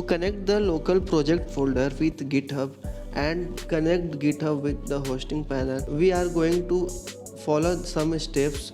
connect the local project folder with GitHub and connect GitHub with the hosting panel, we are going to follow some steps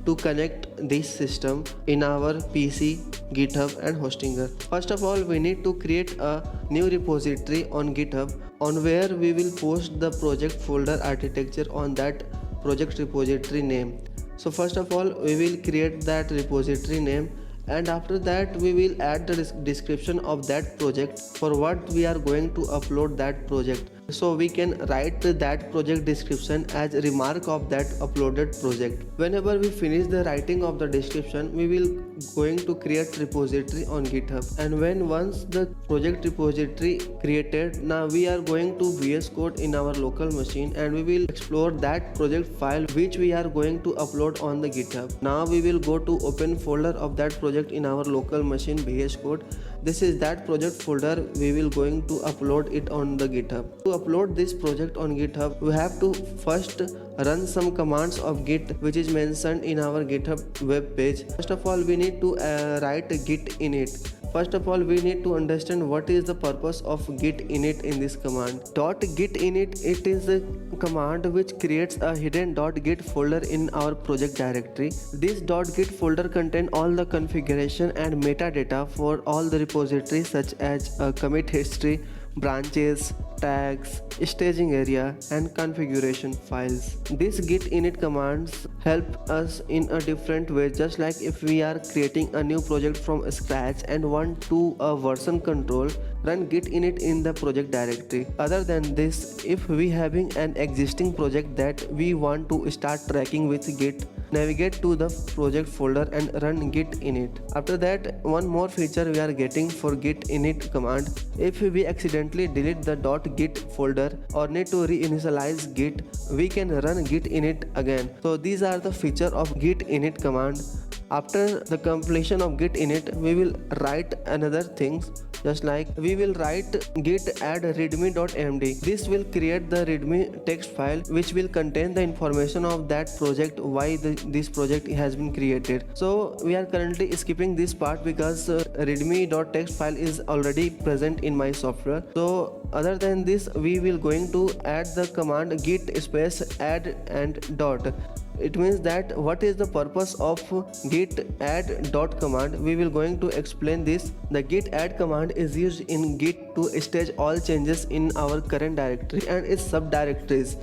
to connect this system in our PC, GitHub and Hostinger. First of all, we need to create a new repository on GitHub on where we will post the project folder architecture on that project repository name. So first of all, we will create that repository name, and after that we will add the description of that project for what we are going to upload that project. So we can write that project description as a remark of that uploaded project. Whenever we finish the writing of the description, we will going to create repository on GitHub, and once the project repository created, now we are going to VS Code in our local machine and we will explore that project file which we are going to upload on the GitHub. Now we will go to open folder of that project in our local machine VS Code. This is that project folder, we will going to upload it on the GitHub. To upload this project on GitHub, we have to first run some commands of git which is mentioned in our GitHub web page. First of all, we need to write git init. First of all, we need to understand what is the purpose of git init in this command. .git init, it is a command which creates a hidden .git folder in our project directory. This .git folder contains all the configuration and metadata for all the repositories such as commit history, branches, tags, staging area and configuration files. This git init commands help us in a different way, just like if we are creating a new project from scratch and want to version control, run git init in the project directory. Other than this, if we having an existing project that we want to start tracking with git, navigate to the project folder and run git init. After that, one more feature we are getting for git init command. If we accidentally delete the .git folder or need to reinitialize git, we can run git init again. So these are the feature of git init command. After the completion of git init, we will write another things, just like we will write git add readme.md. This will create the readme text file which will contain the information of that project, why this project has been created. So we are currently skipping this part because readme.txt file is already present in my software. So other than this, we will going to add the command git space add and dot. It means that what is the purpose of git add dot command. We will going to explain this. The git add command is used in git to stage all changes in our current directory and its subdirectories.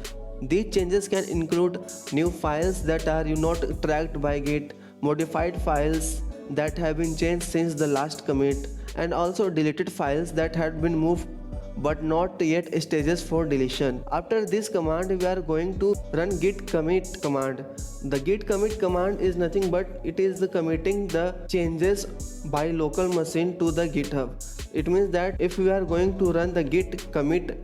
These changes can include new files that are not tracked by git, modified files that have been changed since the last commit, and also deleted files that had been moved but not yet stages for deletion. After this command, we are going to run git commit command. The git commit command is nothing but it is committing the changes by local machine to the GitHub. It means that if we are going to run the git commit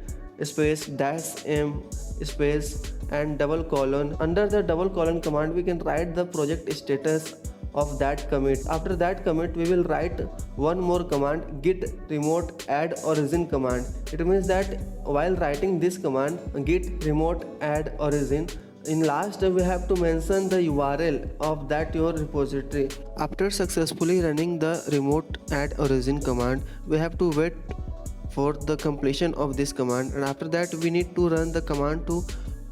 space -m space and double colon, under the double colon command we can write the project status of that commit. After that commit, we will write one more command, git remote add origin command. It means that while writing this command, git remote add origin, in last we have to mention the URL of that your repository. After successfully running the remote add origin command, we have to wait for the completion of this command, and after that we need to run the command to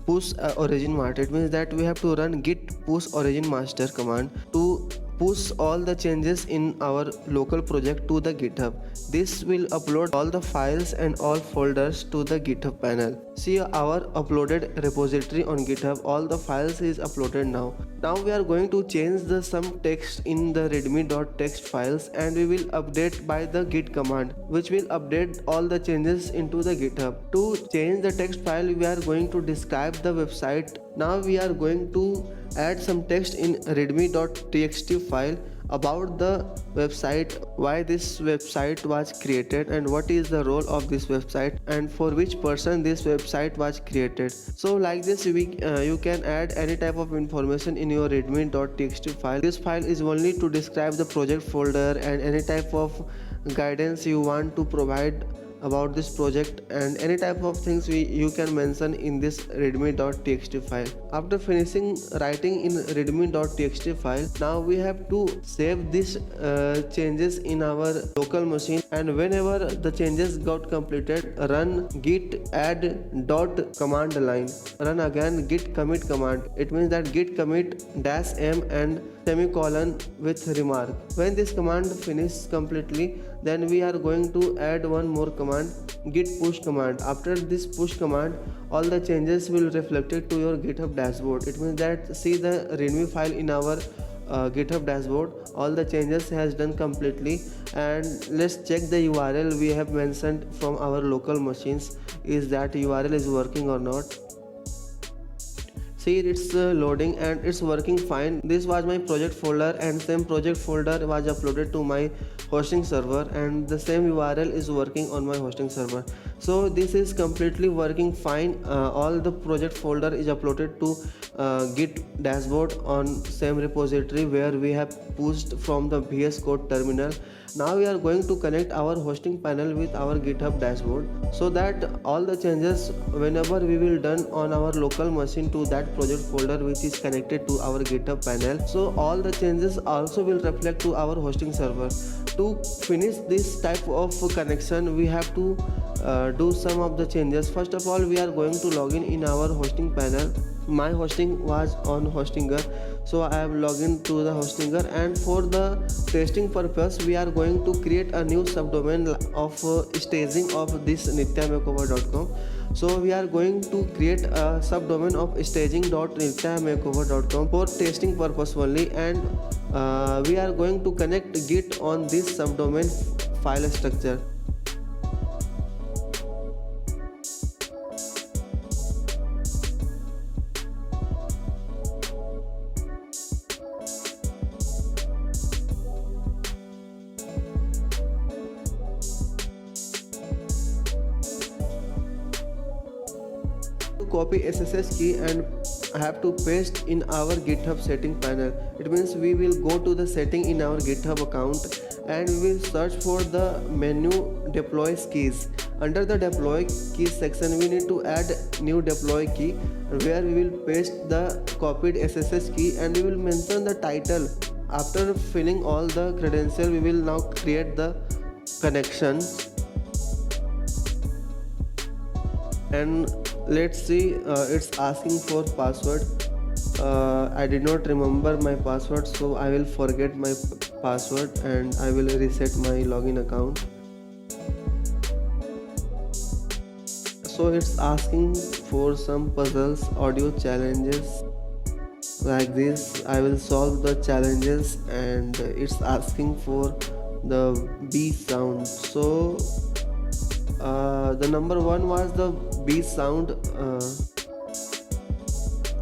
push origin master. It means that we have to run git push origin master command to push all the changes in our local project to the GitHub. This will upload all the files and all folders to the GitHub panel. See our uploaded repository on GitHub. All the files is uploaded now. Now we are going to change some text in the readme.txt files, and we will update by the git command, which will update all the changes into the GitHub. To change the text file, we are going to describe the website. Now we are going to add some text in readme.txt file about the website, why this website was created and what is the role of this website and for which person this website was created. So like this you can add any type of information in your readme.txt file. This file is only to describe the project folder and any type of guidance you want to provide about this project, and any type of things you can mention in this readme.txt file. After finishing writing in readme.txt file, now we have to save these changes in our local machine, and whenever the changes got completed, run git add dot command line, run again git commit command. It means that git commit -m and semicolon with remark. When this command finishes completely, then we are going to add one more command, git push command. After this push command, all the changes will reflected to your GitHub dashboard. It means that see the readme file in our GitHub dashboard, all the changes has done completely. And let's check the URL we have mentioned from our local machines, is that URL is working or not. See, it's loading and it's working fine. This was my project folder, and same project folder was uploaded to my hosting server, and the same URL is working on my hosting server. So this is completely working fine. All the project folder is uploaded to git dashboard on same repository where we have pushed from the VS Code terminal. Now we are going to connect our hosting panel with our GitHub dashboard, so that all the changes whenever we will done on our local machine to that project folder which is connected to our GitHub panel, so all the changes also will reflect to our hosting server. To finish this type of connection, we have to do some of the changes. First of all, we are going to log in our hosting panel. My hosting was on Hostinger, so I have logged in to the Hostinger, and for the testing purpose we are going to create a new subdomain of staging of this nityamakeover.com. So we are going to create a subdomain of staging.nityamakeover.com for testing purpose only, and we are going to connect git on this subdomain file structure. Copy SSH key and I have to paste in our GitHub setting panel. It means we will go to the setting in our GitHub account, and we will search for the menu deploy keys. Under the deploy keys section, we need to add new deploy key, where we will paste the copied SSH key and we will mention the title. After filling all the credentials, we will now create the connection. And let's see, it's asking for password. I did not remember my password, so I will forget my password and I will reset my login account. So it's asking for some puzzles, audio challenges like this. I will solve the challenges, and it's asking for the B sound. So the number one was the B sound.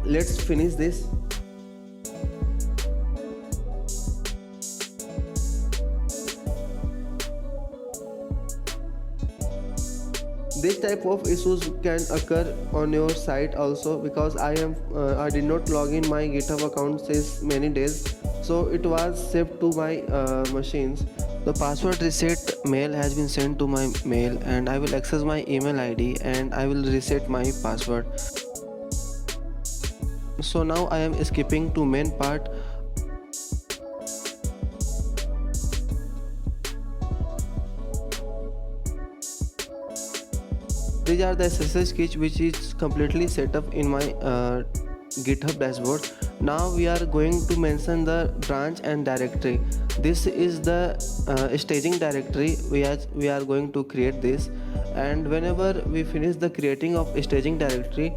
Let's finish this. This type of issues can occur on your site also, because I did not log in my GitHub account since many days, so it was saved to my machines. The password reset mail has been sent to my mail, and I will access my email ID and I will reset my password. So now I am skipping to main part. These are the SSH keys which is completely set up in my GitHub dashboard. Now we are going to mention the branch and directory. This is the staging directory. We are going to create this, and whenever we finish the creating of staging directory,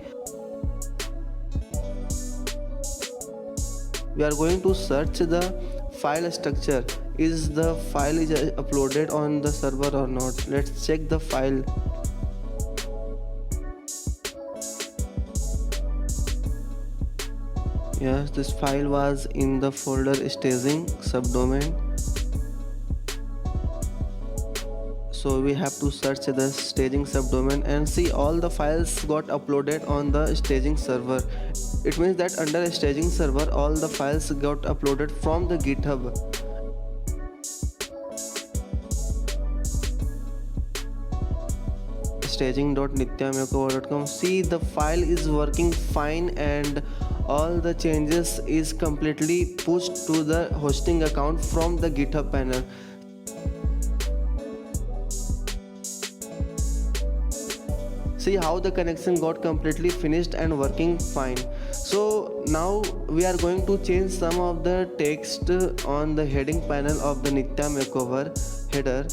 we are going to search the file structure. Is the file is uploaded on the server or not? Let's check the file. Yes, this file was in the folder staging subdomain. So we have to search the staging subdomain and see all the files got uploaded on the staging server. It means that under staging server all the files got uploaded from the GitHub. Staging.nityamakeover.com. See, the file is working fine and all the changes is completely pushed to the hosting account from the GitHub panel. See how the connection got completely finished and working fine. So now we are going to change some of the text on the heading panel of the Nitya Makeover header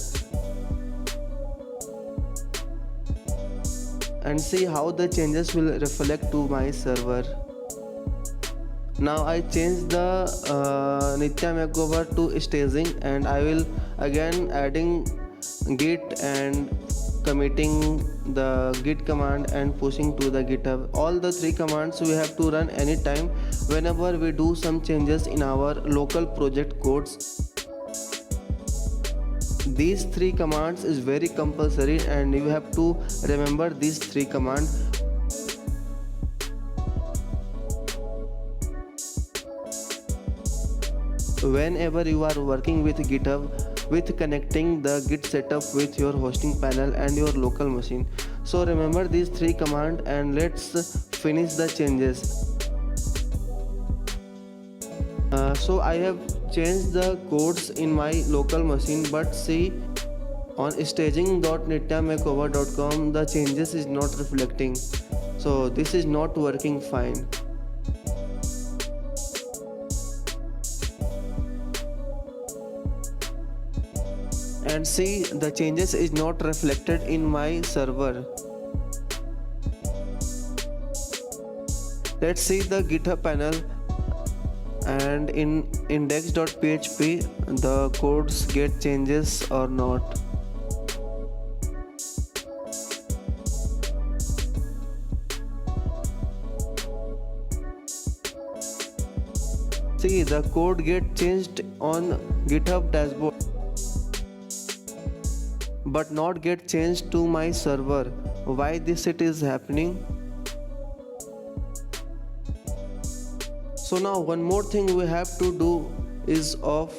and see how the changes will reflect to my server. Now I change the Nitya Makeover to staging, and I will again adding git and committing the git command and pushing to the GitHub. All the three commands we have to run anytime whenever we do some changes in our local project codes. These three commands is very compulsory and you have to remember these three commands. Whenever you are working with GitHub with connecting the Git setup with your hosting panel and your local machine. So remember these three commands and let's finish the changes. So I have changed the codes in my local machine, but see on staging.nityamakeover.com the changes is not reflecting. So this is not working fine. And see the changes is not reflected in my server. Let's see the GitHub panel, and in index.php the codes get changes or not. See the code get changed on GitHub dashboard but not get changed to my server. Why this it is happening? So now one more thing we have to do is of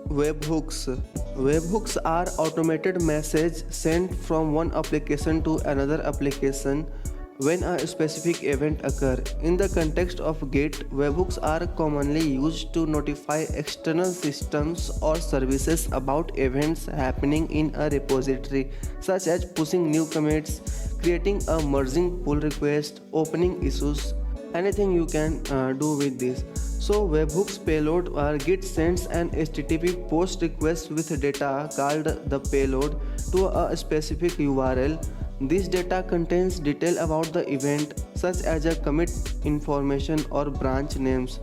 webhooks. Webhooks are automated message sent from one application to another application when a specific event occur. In the context of Git, webhooks are commonly used to notify external systems or services about events happening in a repository, such as pushing new commits, creating a merging pull request, opening issues, anything you can do with this. So webhooks payload Git sends an HTTP post request with data called the payload to a specific URL. This data contains detail about the event such as a commit information or branch names.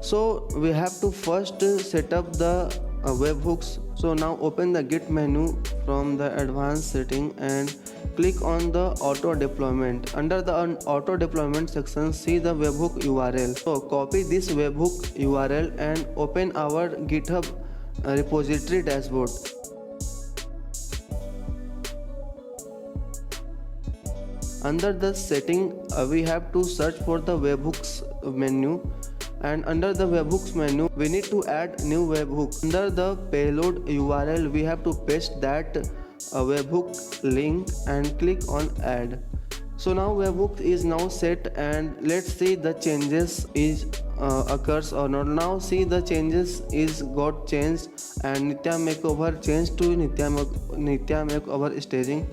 So we have to first set up the webhooks. So now open the Git menu from the advanced setting and click on the auto deployment. Under the auto deployment section, see the webhook URL. So copy this webhook URL and open our GitHub repository dashboard. Under the setting, we have to search for the webhooks menu, and under the webhooks menu we need to add new webhook. Under the payload URL we have to paste that webhook link and click on add. So now webhook is now set, and let's see the changes is occurs or not. Now see the changes is got changed and Nitya Makeover changed to Nitya Makeover staging.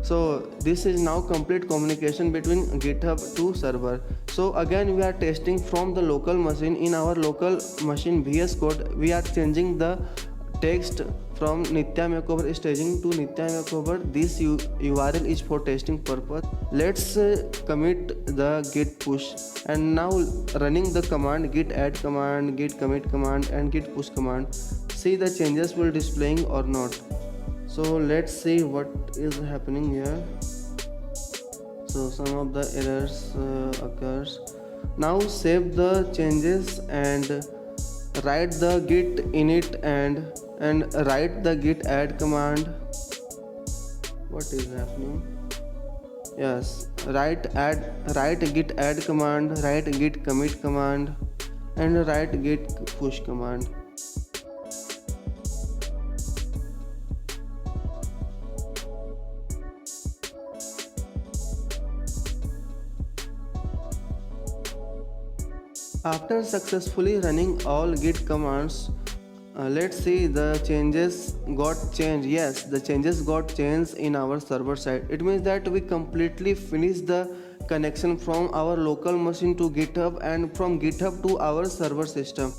So this is now complete communication between GitHub to server. So again we are testing from the local machine. In our local machine VS Code we are changing the text from Nitya Makeover staging to Nitya Makeover. This URL is for testing purpose. Let's commit the git push, and now running the command git add command, git commit command and git push command. See the changes will displaying or not. So let's see what is happening here. So some of the errors occurs. Now save the changes and write the git init and write the git add command. What is happening? Yes, write git add command, write git commit command and write git push command. After successfully running all git commands, let's see the changes got changed. Yes, the changes got changed in our server side. It means that we completely finished the connection from our local machine to GitHub and from GitHub to our server system.